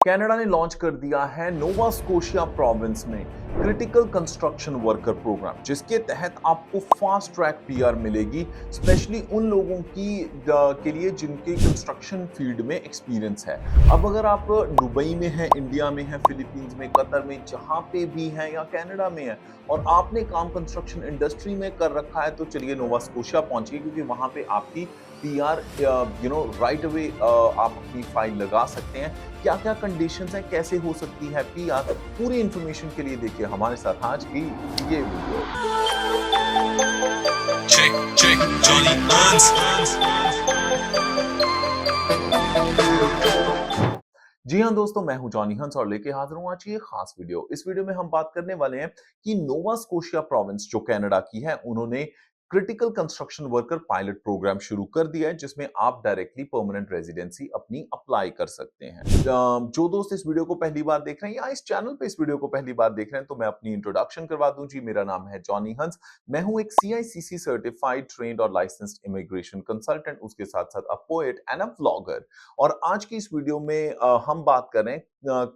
Canada ने launch कर दिया है नोवा स्कोशिया प्रोविंस में क्रिटिकल कंस्ट्रक्शन वर्कर प्रोग्राम, जिसके तहत आपको फास्ट ट्रैक पीआर मिलेगी, स्पेशली उन लोगों के लिए जिनके कंस्ट्रक्शन फील्ड में एक्सपीरियंस है। अब अगर आप दुबई में हैं, इंडिया में हैं, फिलीपींस में, कतर में, जहां पे भी हैं या कनाडा में है और आपने काम कंस्ट्रक्शन इंडस्ट्री में कर रखा है, तो चलिए नोवा स्कोशिया पहुंचिए, क्योंकि वहां पे आपकी पीआर राइट अवे आप अपनी फाइल लगा सकते हैं। क्या क्या कंडीशंस हैं, कैसे हो सकती है पीआर, पूरी इंफॉर्मेशन के लिए देखिए हमारे साथ आज की ये video. Check, check, Johnny Hans. जी हाँ दोस्तों, मैं हूं जॉनी हंस और लेके हाजिर हूं आज की ये खास वीडियो। इस वीडियो में हम बात करने वाले हैं कि नोवा स्कोशिया प्रोविंस जो कनाडा की है, उन्होंने critical construction worker pilot program शुरू कर दिया है, जिसमें आप डायरेक्टली परमानेंट रेजिडेंसी अपनी अप्लाई कर सकते हैं। जो दोस्त इस वीडियो को पहली बार देख रहे हैं या इस चैनल पे इस वीडियो को पहली बार देख रहे हैं, तो मैं अपनी इंट्रोडक्शन करवा दूं। जी, मेरा नाम है जॉनी हंस। मैं हूं एक सीआईसीसी सर्टिफाइड, ट्रेन्ड और लाइसेंस्ड इमिग्रेशन कंसल्टेंट, उसके साथ साथ a poet and a vlogger. और आज की इस वीडियो में हम बात कर रहे हैं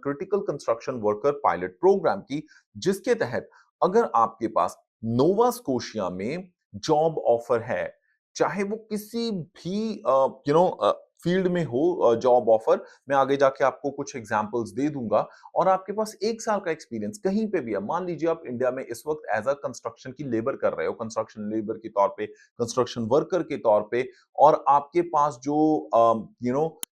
critical construction worker pilot program की, जिसके तहत अगर आपके पास नोवा स्कोशिया में जॉब ऑफर है, चाहे वो किसी भी फील्ड में हो जॉब ऑफर, मैं आगे जाके आपको कुछ एग्जांपल्स दे दूंगा, और आपके पास 1 साल का एक्सपीरियंस कहीं पे भी है। मान लीजिए आप इंडिया में इस वक्त एज अ कंस्ट्रक्शन की लेबर कर रहे हो, कंस्ट्रक्शन लेबर के तौर पे, कंस्ट्रक्शन वर्कर के तौर पे, और आपके पास जो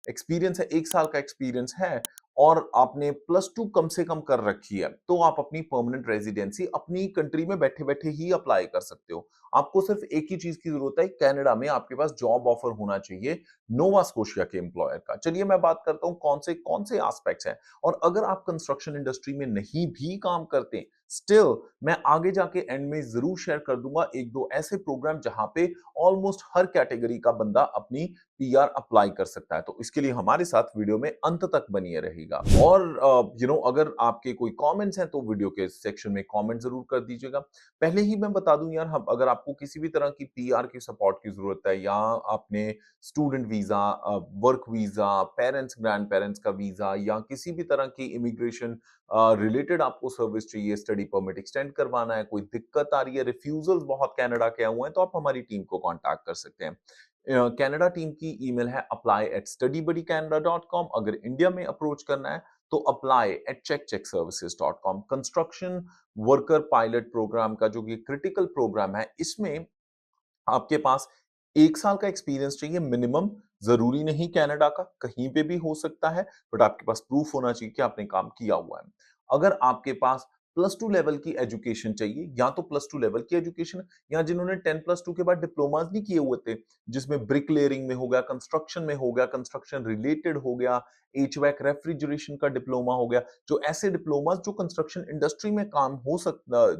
एक्सपीरियंस है, 1 साल का एक्सपीरियंस है, और आपने +2 कम से कम कर रखी है, तो आप अपनी परमानेंट रेजिडेंसी अपनी कंट्री में बैठे बैठे ही अप्लाई कर सकते हो। आपको सिर्फ एक ही चीज की जरूरत है, कनाडा में आपके पास जॉब ऑफर होना चाहिए नोवा स्कोशिया के एम्प्लॉयर का। चलिए मैं बात करता हूं कौन से एस्पेक्ट्स हैं। और अगर आप कंस्ट्रक्शन इंडस्ट्री में नहीं भी काम करते, स्टिल मैं आगे जाके एंड में जरूर शेयर कर दूंगा एक दो ऐसे प्रोग्राम जहां पे ऑलमोस्ट हर कैटेगरी का बंदा अपनी पीआर अप्लाई कर सकता है। तो इसके लिए हमारे साथ वीडियो में अंत तक बनिए रहेगा। और अगर आपके कोई कमेंट्स हैं, तो वीडियो के सेक्शन में कमेंट जरूर कर दीजिएगा। पहले ही मैं बता दूं यार, हम अगर आपको किसी भी तरह की पीआर की सपोर्ट की जरूरत है, या आपने student visa, work visa, parents grand parents का वीजा, या किसी भी तरह की इमिग्रेशन रिलेटेड आपको सर्विस चाहिए, स्टडी परमिट एक्सटेंड करवाना है, कोई दिक्कत आ रही है, रिफ्यूजल्स बहुत कनाडा के आए हुए हैं, तो आप हमारी टीम को कांटेक्ट कर सकते हैं। कनाडा टीम की ईमेल है apply@studybuddycanada.com। अगर इंडिया में अप्रोच करना है तो apply@checkcheckservices.com। Construction worker pilot programme का जो कि क्रिटिकल प्रोग्राम है, इसमें आपके पास 1 साल का एक्सपीरियंस चाहिए मिनिमम। जरूरी नहीं कनाडा का, कहीं पे भी हो सकता है, बट आपके पास प्रूफ होना चाहिए कि आपने काम किया हुआ है। अगर आपके पास +2 लेवल की एजुकेशन चाहिए, या तो +2 लेवल की एजुकेशन, या जिन्होंने 10+2 के बाद डिप्लोमास नहीं किए हुए थे, जिसमें ब्रिकलेयरिंग में हो गया, कंस्ट्रक्शन में हो गया, कंस्ट्रक्शन रिलेटेड हो गया, एचवैक रेफ्रिजरेशन का डिप्लोमा हो गया, जो ऐसे डिप्लोमास जो कंस्ट्रक्शन इंडस्ट्री में काम हो सकता,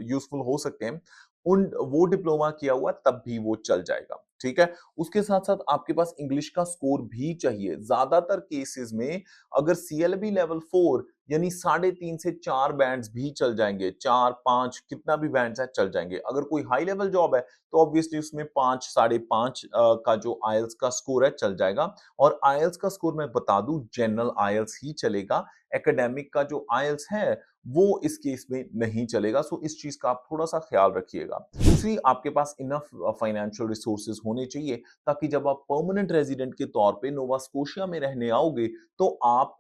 यूजफुल हो सकते हैं, उन वो डिप्लोमा किया हुआ, तब भी वो चल जाएगा। ठीक है। उसके साथ साथ आपके पास इंग्लिश का स्कोर भी चाहिए। ज्यादातर केसेस में अगर सीएलबी लेवल 4 यानी 3.5 से 4 बैंड्स भी चल जाएंगे, 4 5 कितना भी बैंड्स है चल जाएंगे। अगर कोई हाई लेवल जॉब है, तो ऑब्वियसली उसमें 5 5.5 का जो आईएलटीएस का स्कोर है चल जाएगा। और आईएलटीएस का स्कोर मैं बता दूं, जनरल आईएलटीएस ही चलेगा। एकेडमिक का जो आईएलटीएस है वो इस केस में नहीं चलेगा। सो इस चीज का आप थोड़ा सा ख्याल रखिएगा। दूसरी, आपके पास इनफ फाइनेंशियल रिसोर्सेज होने चाहिए, ताकि जब आप परमानेंट रेजिडेंट के तौर पे नोवा स्कोशिया में रहने आओगे, तो आप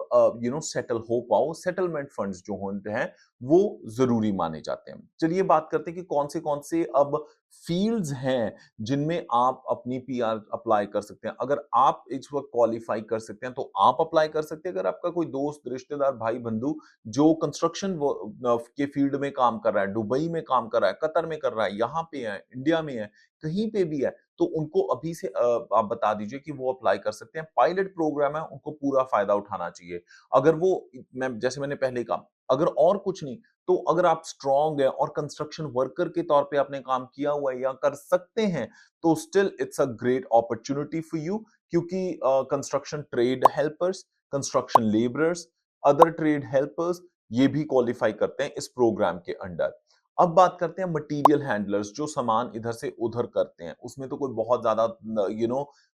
सेटल हो पाओ। सेटलमेंट फंड्स जो होते हैं वो जरूरी माने जाते हैं। चलिए बात करते हैं कि कौन से अब फील्ड्स हैं जिनमें आप अपनी पीआर अप्लाई कर सकते हैं। अगर आप इस वक्त क्वालिफाई कर सकते हैं, तो आप अप्लाई कर सकते हैं। अगर आपका कोई दोस्त, रिश्तेदार, भाई बंधु जो कंस्ट्रक्शन के फील्ड में काम कर रहा है, दुबई में काम कर रहा है, कतर में कर रहा है, यहाँ पे है, इंडिया में है, कहीं पे भी है, तो उनको अभी से आप बता दीजिए कि वो अप्लाई कर सकते हैं। पायलट प्रोग्राम है, उनको पूरा फायदा उठाना चाहिए। अगर वो, मैं जैसे मैंने पहले कहा, अगर और कुछ नहीं, तो अगर आप स्ट्रांग है और कंस्ट्रक्शन वर्कर के तौर पे आपने काम किया हुआ है या कर सकते हैं, तो still it's a great opportunity for you. क्योंकि construction trade helpers, construction labourers, other trade helpers, ये भी क्वालिफाई करते हैं इस प्रोग्राम के अंडर। अब बात करते हैं मटीरियल हैंडलर्स जो सामान इधर से उधर करते हैं। उसमें तो कोई बहुत ज़्यादा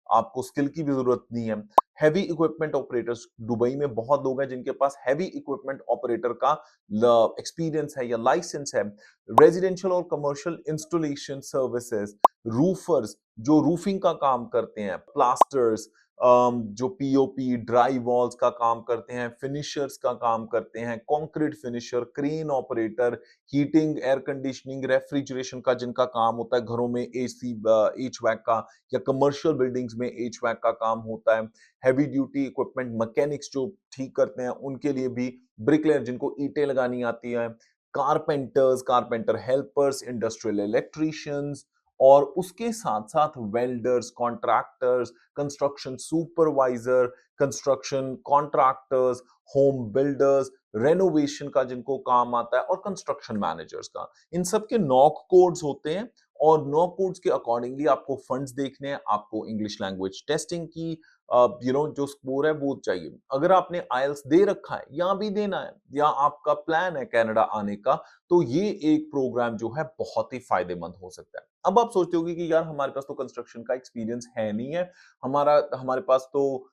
आपको स्किल की भी ज़रूरत नहीं है। हेवी इक्विपमेंट ऑपरेटर्स दुबई में बहुत लोग हैं जिनके पास हेवी इक्विपमेंट ऑपरेटर का ल एक्सपीरियंस है या लाइसेंस है। रेजिडेंशियल और कमर्शियल इंस्टॉलेशन सर्विसेज, रूफर्स जो रूफिंग का काम करते हैं, प्लास्टर्स जो पीओपी, ड्राई वॉल्स का काम करते हैं, फिनिशर्स का काम करते हैं, concrete finisher, crane operator, heating, air conditioning, refrigeration का जिनका काम होता है, घरों में एसी एचवैक का या कमर्शियल बिल्डिंग्स में एचवैक का काम होता है। हेवी ड्यूटी इक्विपमेंट मैकेनिक्स जो ठीक करते हैं, उनके लिए भी ब्रिकलेयर जिनको ईंटें लगानी आती हैं, carpenters, carpenter helpers, industrial electricians और उसके साथ-साथ welders, contractors, construction supervisor, construction contractors, home builders, renovation का जिनको काम आता है और कंस्ट्रक्शन मैनेजर्स का। इन सब के नॉक कोड्स होते हैं और नॉक कोड्स के अकॉर्डिंगली आपको फंड्स देखने हैं, आपको इंग्लिश लैंग्वेज टेस्टिंग की जो स्कोर है वो चाहिए। अगर आपने आईएलटीएस दे रखा है या भी देना है या आपका प्लान है कनाडा आने का, तो ये एक प्रोग्राम जो है बहुत ही फायदेमंद हो सकता है। अब आप सोचते होंगे कि यार हमारे पास तो कंस्ट्रक्शन का एक्सपीरियंस है नहीं है, हमारे पास तो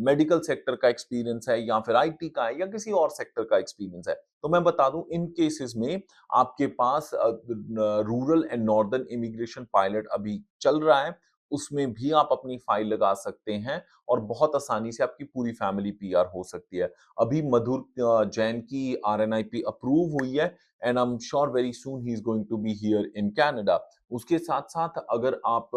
मेडिकल सेक्टर का एक्सपीरियंस है या फिर आईटी का है या किसी और सेक्टर का एक्सपीरियंस है। तो मैं बता दूं इन केसेस में आपके पास rural and northern immigration pilot अभी चल रहा है, उसमें भी आप अपनी फाइल लगा सकते हैं और बहुत आसानी से आपकी पूरी फैमिली पीआर हो सकती है। अभी मधुर जैन की आरएनआईपी अप्रूव हुई है and I am sure very soon ही is going to be here in Canada. उसके साथ-साथ अगर आप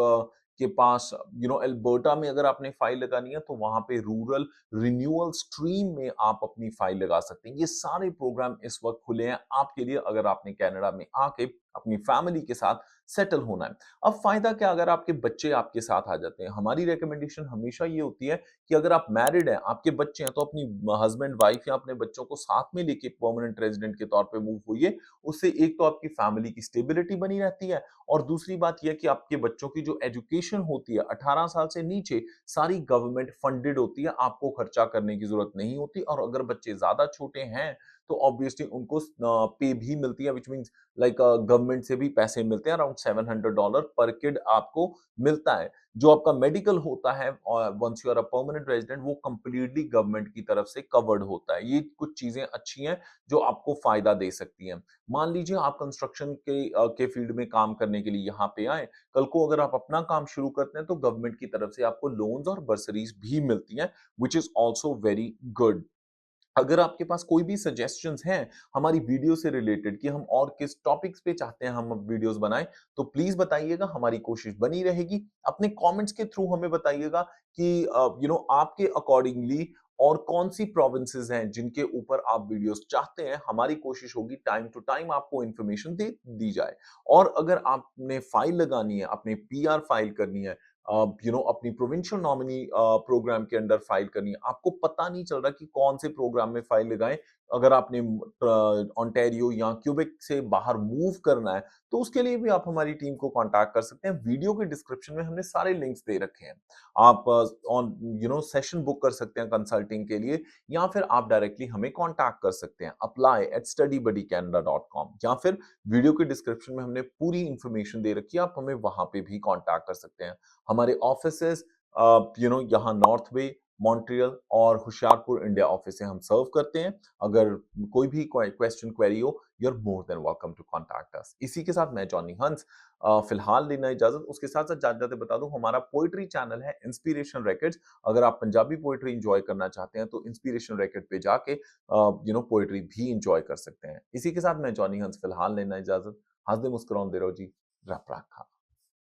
के पास अल्बर्टा में अगर आपने फाइल लगानी है तो वहां पे रूरल रिन्यूअल स्ट्रीम में आप अपनी फाइल लगा सकते हैं। ये सारे प्रोग्राम इस वक्त खुले हैं आपके लिए अगर आपने कनाडा में आके अपनी फैमिली के साथ सेटल होना है। अब फायदा क्या अगर आपके बच्चे आपके साथ आ जाते हैं? हमारी रिकमेंडेशन हमेशा ये होती है कि अगर आप मैरिड हैं, आपके बच्चे हैं तो अपनी हस्बैंड वाइफ या अपने बच्चों को साथ में लेके परमानेंट रेजिडेंट के तौर पे मूव होइए। उससे एक तो आपकी फैमिली की स्टेबिलिटी बनी रहती है और दूसरी बात यह है कि आपके बच्चों की जो एजुकेशन होती है 18 साल से नीचे सारी गवर्नमेंट फंडेड होती है, आपको खर्चा करने की जरूरत नहीं होती और अगर बच्चे ज्यादा छोटे हैं तो ऑब्वियसली उनको पे भी मिलती है व्हिच मींस लाइक गवर्नमेंट से भी पैसे मिलते हैं अराउंड $700 पर किड आपको मिलता है। जो आपका मेडिकल होता है once you are a permanent resident वो कंप्लीटली गवर्नमेंट की तरफ से कवर्ड होता है। ये कुछ चीजें अच्छी हैं जो आपको फायदा दे सकती हैं। मान लीजिए आप कंस्ट्रक्शन के फील्ड में काम करने के लिए यहाँ पे आए, कल को अगर आप अपना काम शुरू करते हैं तो गवर्नमेंट की तरफ से आपको लोन्स और बर्सरीज भी मिलती हैं which is also very good. अगर आपके पास कोई भी सजेशंस हैं हमारी वीडियो से रिलेटेड कि हम और किस टॉपिक्स पे चाहते हैं हम वीडियोस बनाएं तो प्लीज बताइएगा, हमारी कोशिश बनी रहेगी। अपने कमेंट्स के थ्रू हमें बताइएगा कि आपके अकॉर्डिंगली और कौन सी प्रोविंसेस हैं जिनके ऊपर आप वीडियोस चाहते हैं। हमारी कोशिश होगी टाइम टू टाइम आपको इन्फॉर्मेशन दे दी जाए। और अगर आपने फाइल लगानी है, अपने पीआर फाइल करनी है, अपनी प्रोविंशियल नॉमिनी प्रोग्राम के अंडर फाइल करनी है, आपको पता नहीं चल रहा कि कौन से प्रोग्राम में फाइल लगाएं, अगर आपने ओंटारियो या क्यूबेक से बाहर मूव करना है तो उसके लिए भी आप हमारी टीम को कांटेक्ट कर सकते हैं। वीडियो के डिस्क्रिप्शन में हमने सारे लिंक्स दे रखे हैं। आप ऑन सेशन बुक कर सकते हैं कंसल्टिंग के लिए या फिर आप डायरेक्टली हमें कांटेक्ट कर सकते हैं apply@studybuddycanada.com या फिर वीडियो के डिस्क्रिप्शन में हमने पूरी इंफॉर्मेशन दे रखी है, आप हमें वहां पे भी कांटेक्ट कर सकते हैं। हमारे ऑफिसेस यहाँ नॉर्थ वे, मॉन्ट्रियल और होशियारपुर इंडिया ऑफिस से हम सर्व करते हैं। अगर कोई भी क्वेश्चन क्वेरी हो you are more than welcome to contact us. इसी के साथ मैं जॉनी हंस फिलहाल लेना इजाजत। उसके साथ साथ जाते जाते बता दूं हमारा पोइट्री चैनल है इंस्पिरेशन रैकेट्स। अगर आप पंजाबी पोइट्री एंजॉय करना चाहते हैं तो इंस्पिरेशन रैकेट पे जाके पोइट्री भी एंजॉय कर सकते हैं। इसी के साथ मैं जॉनी हंस फिलहाल लेना इजाजत। हंसदे मुस्कुराते रहो जी। रब रखा।